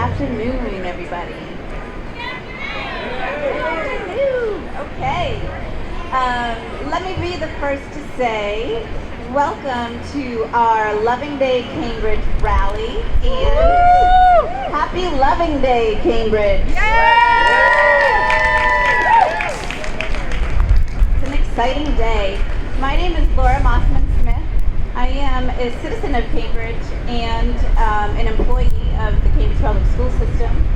afternoon, everybody. Okay. Let me be the first to say welcome to our Loving Day Cambridge rally and happy Loving Day, Cambridge. It's an exciting day. My name is Laura Mossman-Smith. I am a citizen of Cambridge and an employee of the Cambridge Public School System.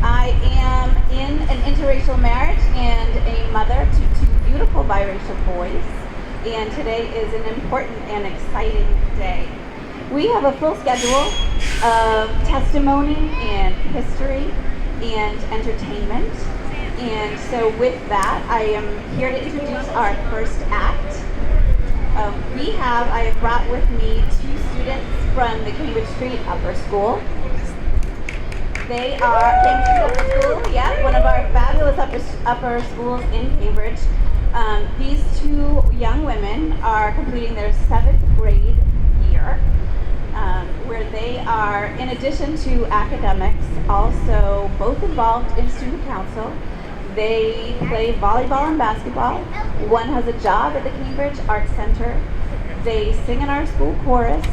I am in an interracial marriage and a mother to two beautiful biracial boys. And today is an important and exciting day. We have a full schedule of testimony and history and entertainment. And so with that, I am here to introduce our first act. I have brought with me two students from the Cambridge Street Upper School. They are Cambridge Street Upper School, yeah, one of our fabulous upper schools in Cambridge. These two young women are completing their 7th grade year, where they are, in addition to academics, also both involved in student council. They play volleyball and basketball. One has a job at the Cambridge Arts Center. They sing in our school chorus.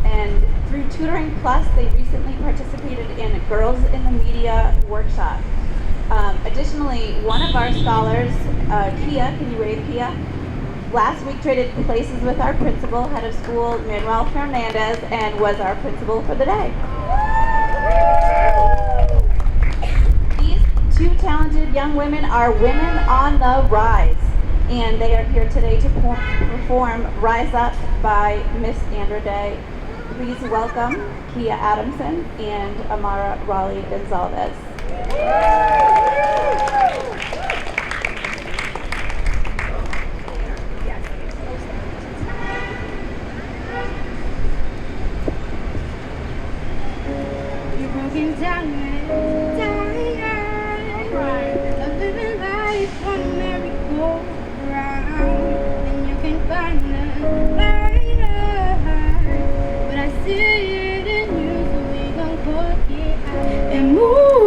And through Tutoring Plus, they recently participated in a Girls in the Media workshop. Additionally, one of our scholars, Kia, can you wave, Kia? Last week traded places with our principal, head of school, Manuel Fernandez, and was our principal for the day. Two talented young women are women on the rise, and they are here today to perform Rise Up by Miss Andra Day. Please welcome Kia Adamson and Amara Raleigh Gonzalez. You're broken down and dying. A living life on a merry-go-round, and you can find the light, but I see it in you, so we gon' work it out and move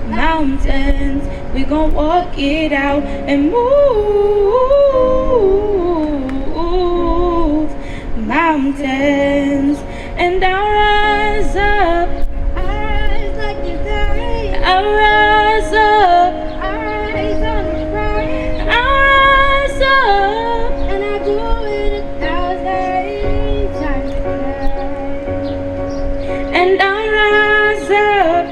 mountains. We gon' walk it out and move mountains, and I'll rise up. I'll rise up, I'll rise on the front, I'll rise up, and I'll do it 1,000 times again. And I'll rise up,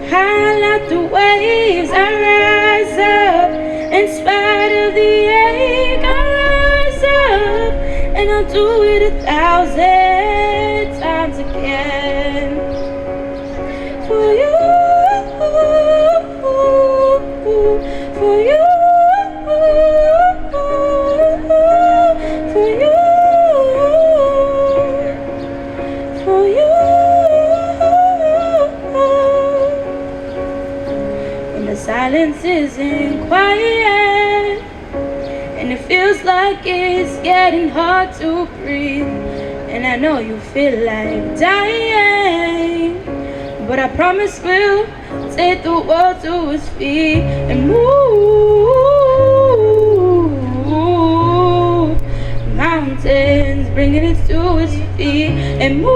high like the waves, I'll rise up, in spite of the ache, I'll rise up, and I'll do it 1,000 times again. For you. For you, for you, for you. When the silence isn't quiet, and it feels like it's getting hard to breathe, and I know you feel like dying, but I promise we'll take the world to its feet and move mountains, bringing it to its feet and move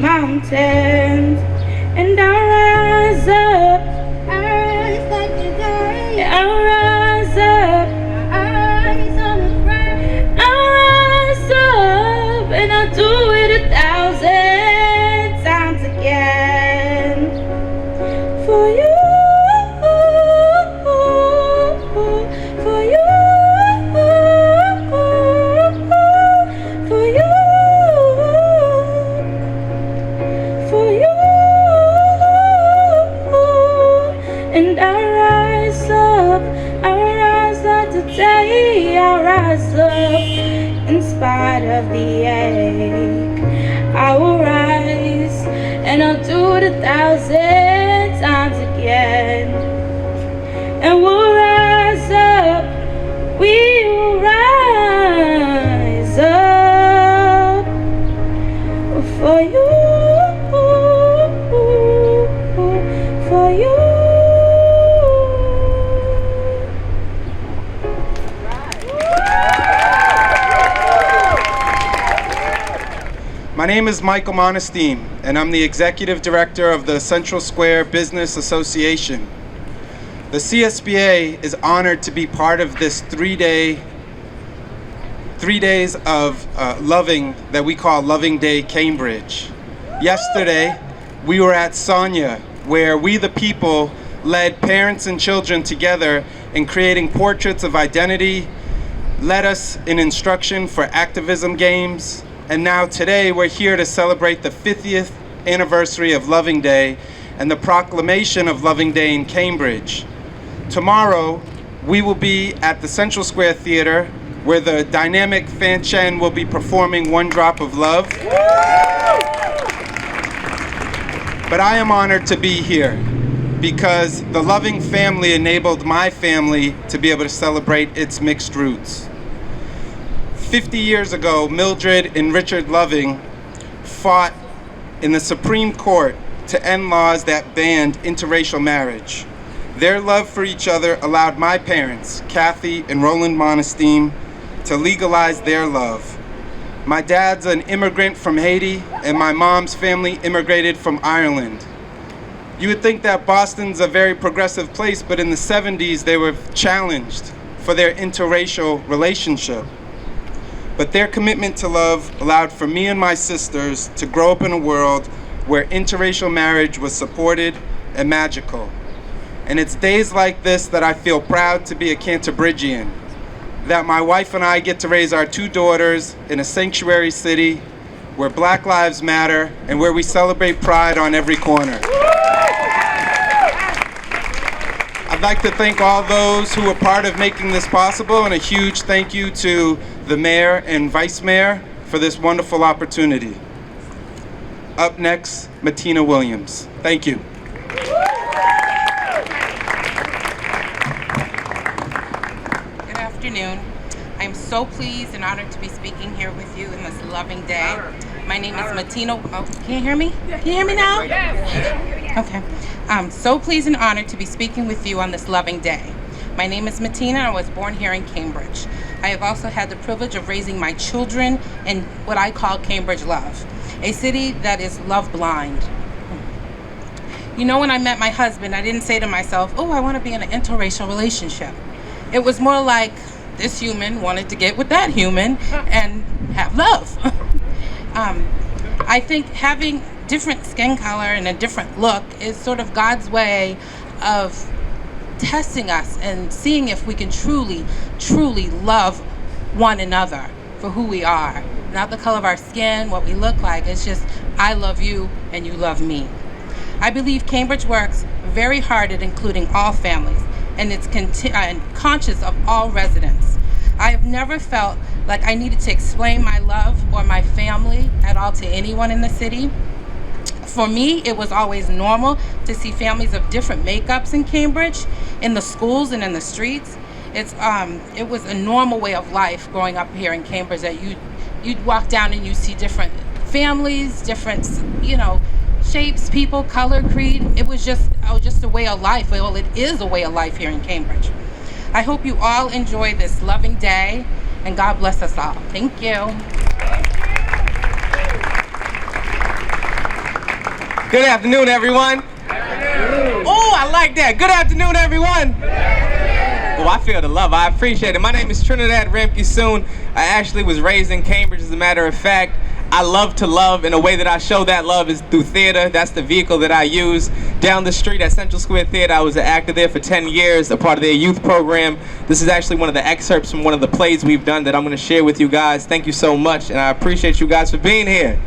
mountains, and I'll rise up, I'll rise like the day, I'll rise up, I'll rise on the front, I'll rise up, and I'll do it 1,000 times again. For you, for you, for you, for you, and I rise up, I rise up today, I rise up in spite of the ache. I will rise and I'll do it 1,000 times again. And we'll rise up, we will rise. My name is Michael Monestein, and I'm the Executive Director of the Central Square Business Association. The CSBA is honored to be part of this 3 days of loving that we call Loving Day Cambridge. Yesterday, we were at Sonia, where we the people led parents and children together in creating portraits of identity, led us in instruction for activism games, and now today we're here to celebrate the 50th anniversary of Loving Day and the proclamation of Loving Day in Cambridge. Tomorrow, we will be at the Central Square Theater, where the dynamic Fan Chen will be performing One Drop of Love. But I am honored to be here because the Loving family enabled my family to be able to celebrate its mixed roots. 50 years ago, Mildred and Richard Loving fought in the Supreme Court to end laws that banned interracial marriage. Their love for each other allowed my parents, Kathy and Roland Monestein, to legalize their love. My dad's an immigrant from Haiti, and my mom's family immigrated from Ireland. You would think that Boston's a very progressive place, but in the 70s they were challenged for their interracial relationship. But their commitment to love allowed for me and my sisters to grow up in a world where interracial marriage was supported and magical. And it's days like this that I feel proud to be a Cantabrigian, that my wife and I get to raise our 2 daughters in a sanctuary city where Black Lives Matter and where we celebrate pride on every corner. I'd like to thank all those who were part of making this possible, and a huge thank you to the mayor and vice mayor for this wonderful opportunity. Up next, Martina Williams. Thank you. Good afternoon. I'm so pleased and honored to be speaking here with you in this loving day. My name is Martina. Oh, can you hear me? Can you hear me now? Okay. I'm so pleased and honored to be speaking with you on this loving day. My name is Martina, and I was born here in Cambridge. I have also had the privilege of raising my children in what I call Cambridge Love, a city that is love blind. You know, when I met my husband, I didn't say to myself, oh, I want to be in an interracial relationship. It was more like this human wanted to get with that human and have love. I think having different skin color and a different look is sort of God's way of testing us and seeing if we can truly, truly love one another for who we are. Not the color of our skin, what we look like. It's just, I love you and you love me. I believe Cambridge works very hard at including all families, and it's conscious of all residents. I have never felt like I needed to explain my love or my family at all to anyone in the city. For me, it was always normal to see families of different makeups in Cambridge, in the schools and in the streets. It was a normal way of life growing up here in Cambridge, that you'd walk down and you see different families, different, shapes, people, color, creed. It was just a way of life. Well, it is a way of life here in Cambridge. I hope you all enjoy this loving day, and God bless us all. Thank you. Good afternoon, everyone. Oh, I like that. Good afternoon, everyone. Oh, I feel the love. I appreciate it. My name is Trinidad Ramke Soon. I actually was raised in Cambridge, as a matter of fact. I love to love, and a way that I show that love is through theater. That's the vehicle that I use. Down the street at Central Square Theater, I was an actor there for 10 years, a part of their youth program. This is actually one of the excerpts from one of the plays we've done that I'm going to share with you guys. Thank you so much, and I appreciate you guys for being here.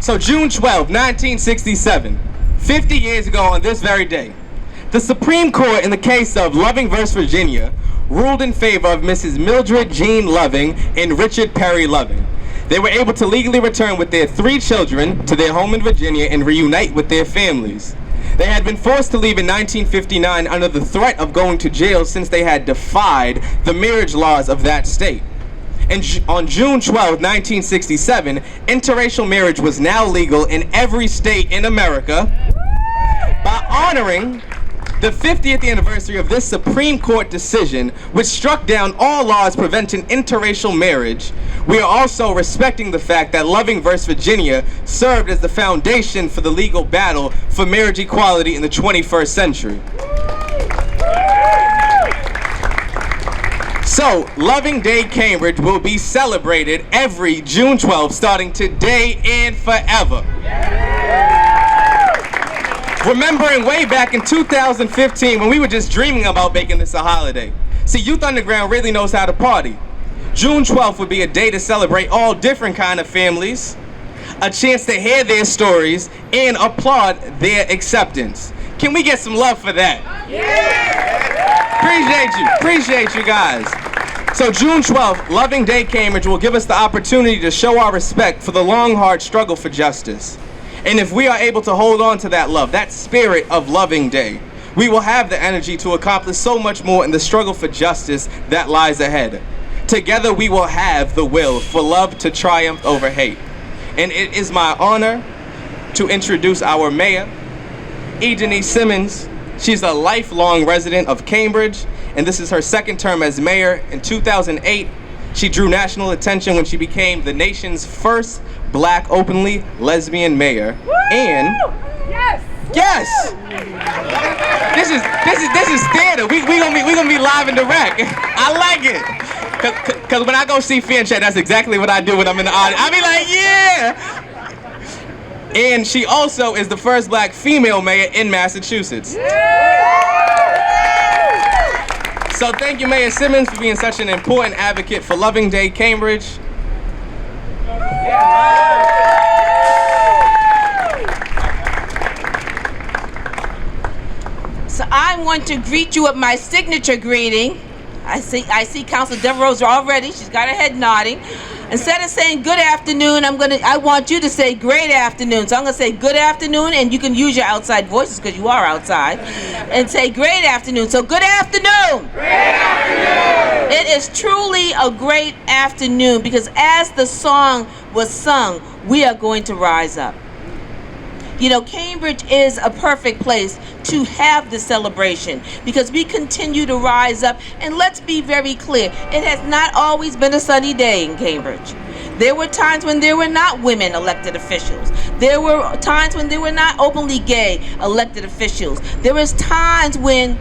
So June 12, 1967, 50 years ago on this very day, the Supreme Court, in the case of Loving v. Virginia, ruled in favor of Mrs. Mildred Jean Loving and Richard Perry Loving. They were able to legally return with their 3 children to their home in Virginia and reunite with their families. They had been forced to leave in 1959 under the threat of going to jail since they had defied the marriage laws of that state. And on June 12, 1967, interracial marriage was now legal in every state in America. By honoring the 50th anniversary of this Supreme Court decision, which struck down all laws preventing interracial marriage, we are also respecting the fact that Loving v. Virginia served as the foundation for the legal battle for marriage equality in the 21st century. So, Loving Day Cambridge will be celebrated every June 12th, starting today and forever. Remembering way back in 2015 when we were just dreaming about making this a holiday. See, Youth Underground really knows how to party. June 12th would be a day to celebrate all different kind of families, a chance to hear their stories, and applaud their acceptance. Can we get some love for that? Appreciate you guys. So June 12th, Loving Day Cambridge will give us the opportunity to show our respect for the long, hard struggle for justice. And if we are able to hold on to that love, that spirit of Loving Day, we will have the energy to accomplish so much more in the struggle for justice that lies ahead. Together we will have the will for love to triumph over hate. And it is my honor to introduce our mayor, Zili Simmons. She's a lifelong resident of Cambridge, and this is her second term as mayor. In 2008, she drew national attention when she became the nation's first Black openly lesbian mayor. Woo! And yes, this is theater. We gonna be live and direct. I like it, cause when I go see Fan Chat, that's exactly what I do when I'm in the audience. I be like, yeah. And she also is the first Black female mayor in Massachusetts. So thank you, Mayor Simmons, for being such an important advocate for Loving Day Cambridge. So I want to greet you with my signature greeting. I see Councilor Devereaux's already. She's got her head nodding. Instead of saying good afternoon, I want you to say great afternoon. So I'm gonna say good afternoon, and you can use your outside voices because you are outside, and say great afternoon. So good afternoon. Great afternoon. It is truly a great afternoon because as the song was sung, we are going to rise up. You know, Cambridge is a perfect place to have this celebration because we continue to rise up. And let's be very clear, it has not always been a sunny day in Cambridge. There were times when there were not women elected officials. There were times when there were not openly gay elected officials. There was times when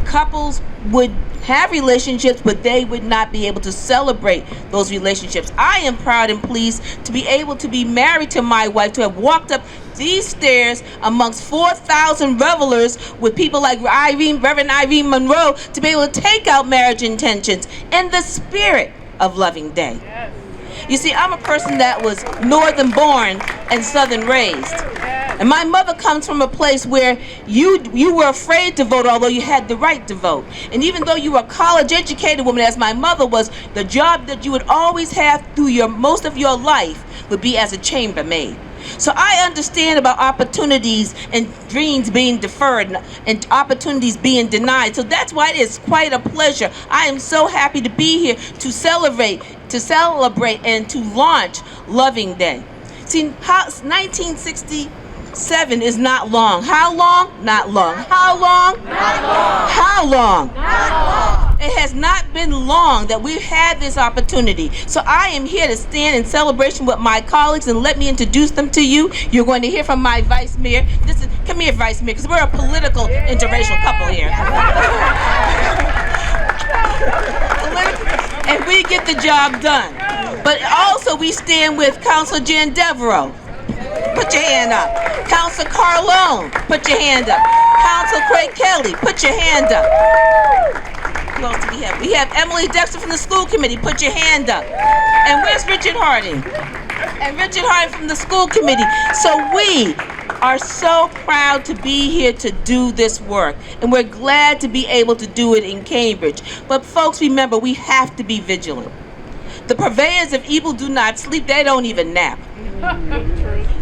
couples would have relationships, but they would not be able to celebrate those relationships. I am proud and pleased to be able to be married to my wife, to have walked up these stairs amongst 4,000 revelers with people like Reverend Irene Monroe, to be able to take out marriage intentions in the spirit of Loving Day. Yes. You see, I'm a person that was northern born and southern raised. And my mother comes from a place where you were afraid to vote, although you had the right to vote. And even though you were a college-educated woman, as my mother was, the job that you would always have through most of your life would be as a chambermaid. So I understand about opportunities and dreams being deferred and opportunities being denied. So that's why it is quite a pleasure. I am so happy to be here to celebrate and to launch Loving Day. See, 1967 is not long. How long? Not long. How long? Not long. How long? Not long. It has not been long that we've had this opportunity. So I am here to stand in celebration with my colleagues, and let me introduce them to you. You're going to hear from my vice mayor. Come here, vice mayor, because we're a political interracial couple here. And we get the job done. But also we stand with Councilor Jan Devereaux. Put your hand up. Councilor Carlone, put your hand up. Councilor Craig Kelly, put your hand up. Who else do we have? We have Emily Dexter from the school committee, put your hand up. And where's Richard Harding? And Richard Harding from the school committee. So we are so proud to be here to do this work, and we're glad to be able to do it in Cambridge. But folks, remember, we have to be vigilant. The purveyors of evil do not sleep. They don't even nap.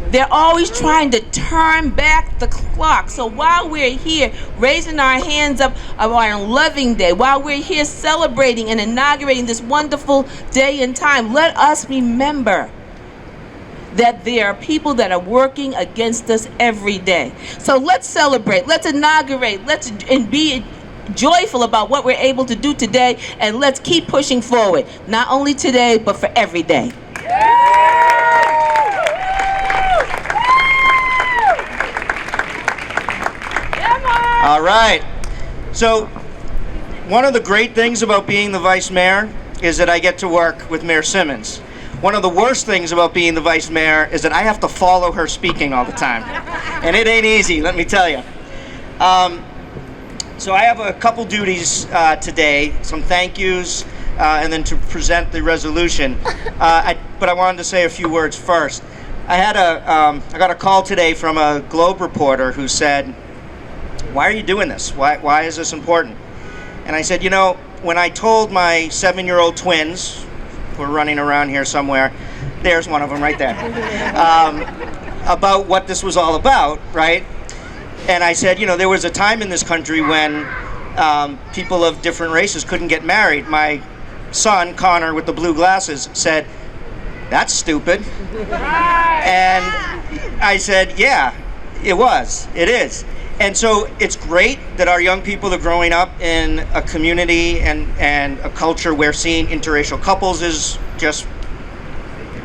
They're always trying to turn back the clock. So while we're here raising our hands up on Loving Day, while we're here celebrating and inaugurating this wonderful day and time, let us remember that there are people that are working against us every day. So let's celebrate, let's inaugurate, and be joyful about what we're able to do today, and let's keep pushing forward, not only today, but for every day. All right. So one of the great things about being the vice mayor is that I get to work with Mayor Simmons. One of the worst things about being the vice mayor is that I have to follow her speaking all the time. And it ain't easy, let me tell you. So I have a couple duties today, some thank yous, and then to present the resolution. But I wanted to say a few words first. I got a call today from a Globe reporter who said, "Why are you doing this? Why is this important?" And I said, you know, when I told my 7-year-old twins, who are running around here somewhere, there's one of them right there, about what this was all about, right? And I said, you know, there was a time in this country when people of different races couldn't get married. My son, Connor, with the blue glasses, said, "That's stupid." And I said, yeah, it is. And so it's great that our young people are growing up in a community and a culture where seeing interracial couples is just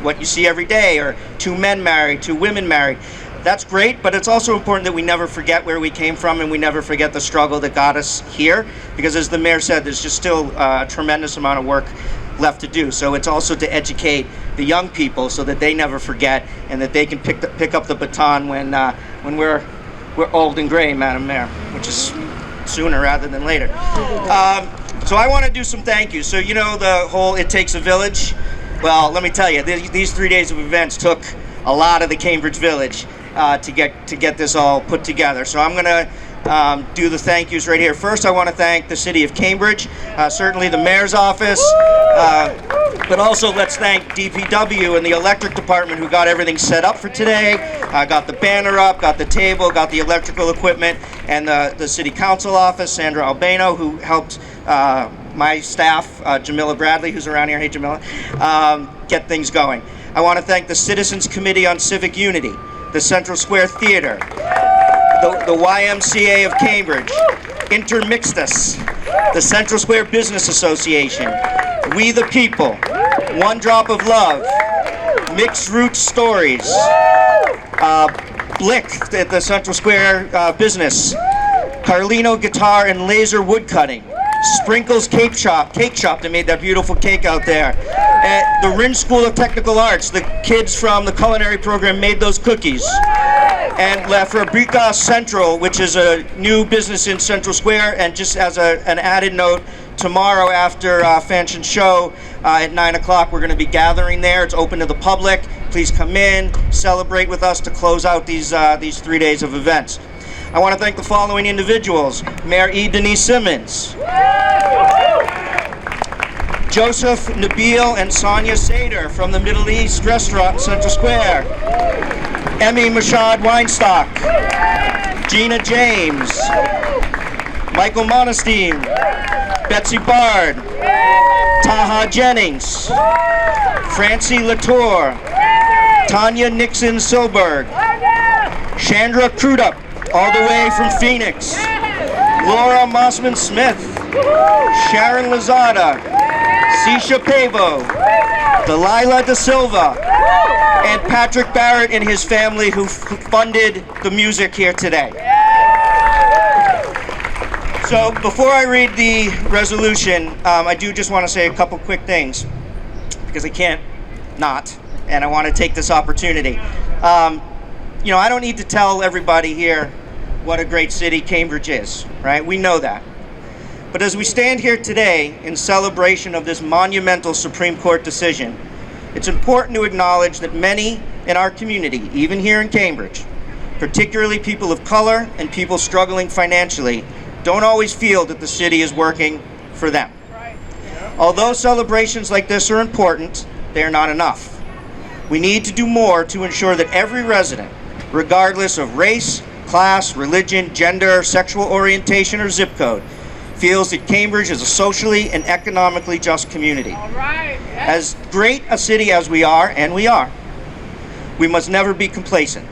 what you see every day, or 2 men married, 2 women married. That's great, but it's also important that we never forget where we came from, and we never forget the struggle that got us here, because as the mayor said, there's just still a tremendous amount of work left to do. So it's also to educate the young people so that they never forget, and that they can pick up the baton when we're old and gray, Madam Mayor, which is sooner rather than later. So I want to do some thank yous. So you know the whole "it takes a village"? Well, let me tell you, these 3 days of events took a lot of the Cambridge village to get this all put together. So I'm going to do the thank yous right here. First, I want to thank the City of Cambridge, certainly the Mayor's office, but also let's thank DPW and the electric department who got everything set up for today, got the banner up, got the table, got the electrical equipment, and the City Council office, Sandra Albano, who helped my staff, Jamila Bradley, who's around here, hey Jamila, get things going. I want to thank the Citizens Committee on Civic Unity, the Central Square Theater, the YMCA of Cambridge, Intermixtus, the Central Square Business Association, We the People, One Drop of Love, Mixed Roots Stories, Blick at the Central Square Business, Carlino Guitar and Laser Woodcutting, Sprinkles Cake Shop that made that beautiful cake out there, the Rindge School of Technical Arts, the kids from the culinary program made those cookies, and La Fabrica Central, which is a new business in Central Square. And just as an added note, tomorrow after Fanchon Show at 9 o'clock, we're going to be gathering there. It's open to the public. Please come in, celebrate with us to close out these 3 days of events. I want to thank the following individuals: Mayor E. Denise Simmons, Joseph Nabil and Sonia Sader from the Middle East Restaurant in Central Square, Emmy Mashad Weinstock, Gina James, Michael Monestein, Betsy Bard, Taha Jennings, Francie Latour, Tanya Nixon Silberg, Chandra Crudup, all the way from Phoenix, Laura Mossman Smith, Sharon Lazada, Sisha Pavo, Delilah Da Silva, and Patrick Barrett and his family who funded the music here today. So before I read the resolution, I do just want to say a couple quick things, because I can't not, and I want to take this opportunity. You know, I don't need to tell everybody here what a great city Cambridge is, right? We know that. But as we stand here today in celebration of this monumental Supreme Court decision, it's important to acknowledge that many in our community, even here in Cambridge, particularly people of color and people struggling financially, don't always feel that the city is working for them. Although celebrations like this are important, they are not enough. We need to do more to ensure that every resident, regardless of race, class, religion, gender, sexual orientation, or zip code, feels that Cambridge is a socially and economically just community. As great a city as we are, and we We must never be complacent.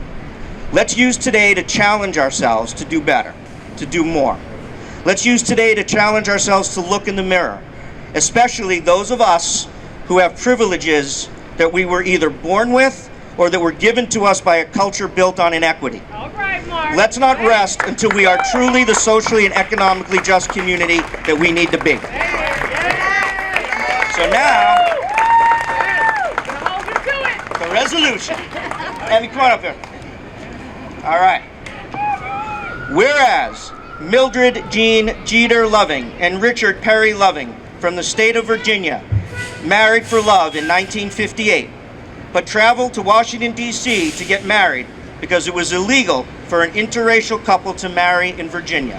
Let's use today to challenge ourselves to do better, to do more. Let's use today to challenge ourselves to look in the mirror, especially those of us who have privileges that we were either born with or that were given to us by a culture built on inequity. All right, Mark. Let's not rest until we are truly the socially and economically just community that we need to be. So now, the resolution. Abby, come on up here. All right. Whereas Mildred Jean Jeter Loving and Richard Perry Loving from the state of Virginia married for love in 1958, but traveled to Washington, D.C. to get married because it was illegal for an interracial couple to marry in Virginia.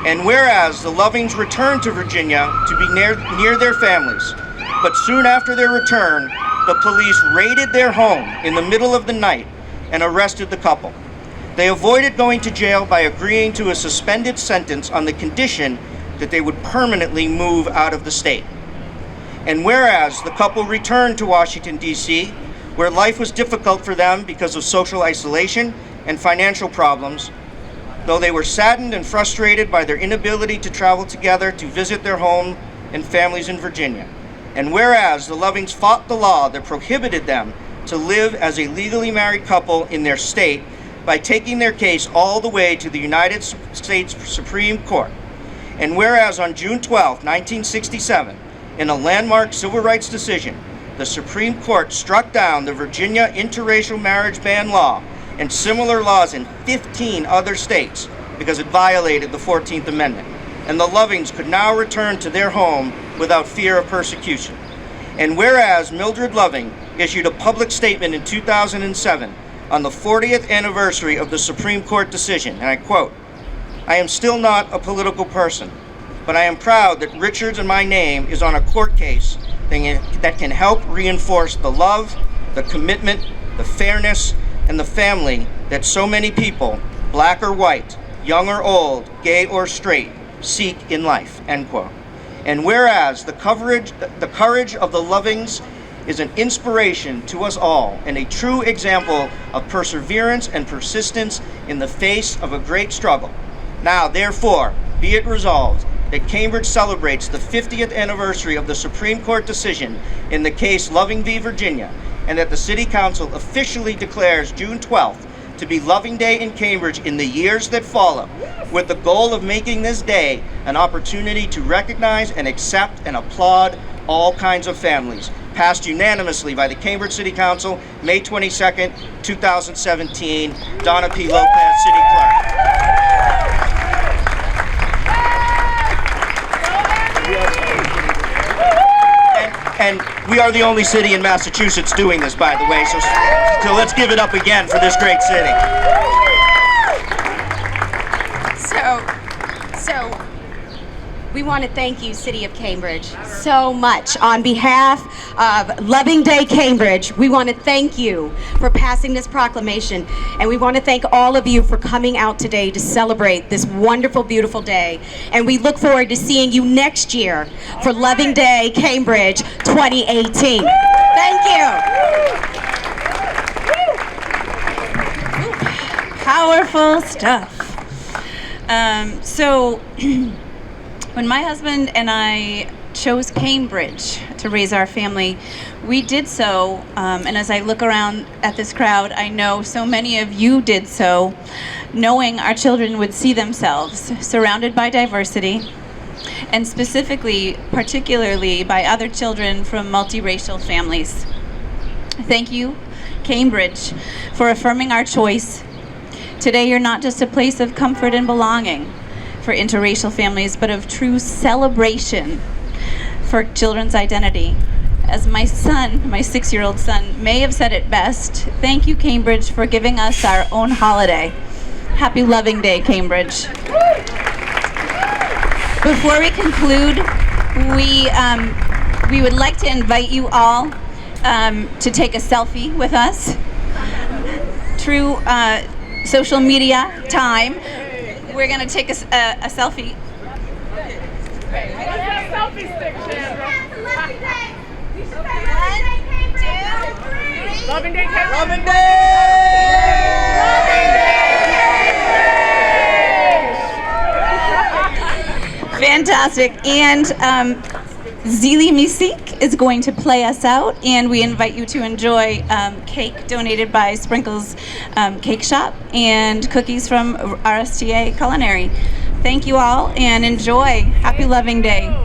And whereas the Lovings returned to Virginia to be near their families, but soon after their return, the police raided their home in the middle of the night and arrested the couple. They avoided going to jail by agreeing to a suspended sentence on the condition that they would permanently move out of the state. And whereas the couple returned to Washington, D.C., where life was difficult for them because of social isolation and financial problems, though they were saddened and frustrated by their inability to travel together to visit their home and families in Virginia. And whereas the Lovings fought the law that prohibited them to live as a legally married couple in their state by taking their case all the way to the United States Supreme Court. And whereas on June 12, 1967, in a landmark civil rights decision, the Supreme Court struck down the Virginia interracial marriage ban law and similar laws in 15 other states because it violated the 14th Amendment. And the Lovings could now return to their home without fear of persecution. And whereas Mildred Loving issued a public statement in 2007 on the 40th anniversary of the Supreme Court decision, and I quote, "I am still not a political person, but I am proud that Richard's and my name is on a court case that can help reinforce the love, the commitment, the fairness, and the family that so many people, black or white, young or old, gay or straight, seek in life," end quote. And whereas the courage of the Lovings is an inspiration to us all and a true example of perseverance and persistence in the face of a great struggle. Now, therefore, be it resolved that Cambridge celebrates the 50th anniversary of the Supreme Court decision in the case Loving v. Virginia, and that the City Council officially declares June 12th to be Loving Day in Cambridge in the years that follow, with the goal of making this day an opportunity to recognize and accept and applaud all kinds of families. Passed unanimously by the Cambridge City Council, May 22nd, 2017. Donna P. Lopez, City Clerk. And we are the only city in Massachusetts doing this, by the way, so let's give it up again for this great city. So we want to thank you, City of Cambridge, so much. On behalf of Loving Day Cambridge, we want to thank you for passing this proclamation, and we want to thank all of you for coming out today to celebrate this wonderful, beautiful day. And we look forward to seeing you next year for Loving Day Cambridge 2018. Thank you. Powerful stuff. So when my husband and I chose Cambridge to raise our family, we did so, and as I look around at this crowd, I know so many of you did so, knowing our children would see themselves surrounded by diversity, and specifically, particularly by other children from multiracial families. Thank you, Cambridge, for affirming our choice. Today, you're not just a place of comfort and belonging for interracial families, but of true celebration for children's identity. As my son, my 6-year-old son, may have said it best, thank you, Cambridge, for giving us our own holiday. Happy Loving Day, Cambridge. Before we conclude, we would like to invite you all to take a selfie with us. True social media time. We're going to take a selfie. Selfie stick, Chandra. One, two, Loving Day, Cappella. Loving Day! Fantastic. And Zili Misik is going to play us out, and we invite you to enjoy cake donated by Sprinkles Cake Shop and cookies from RSTA Culinary. Thank you all, and enjoy. Happy Loving Day.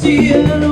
Cielo,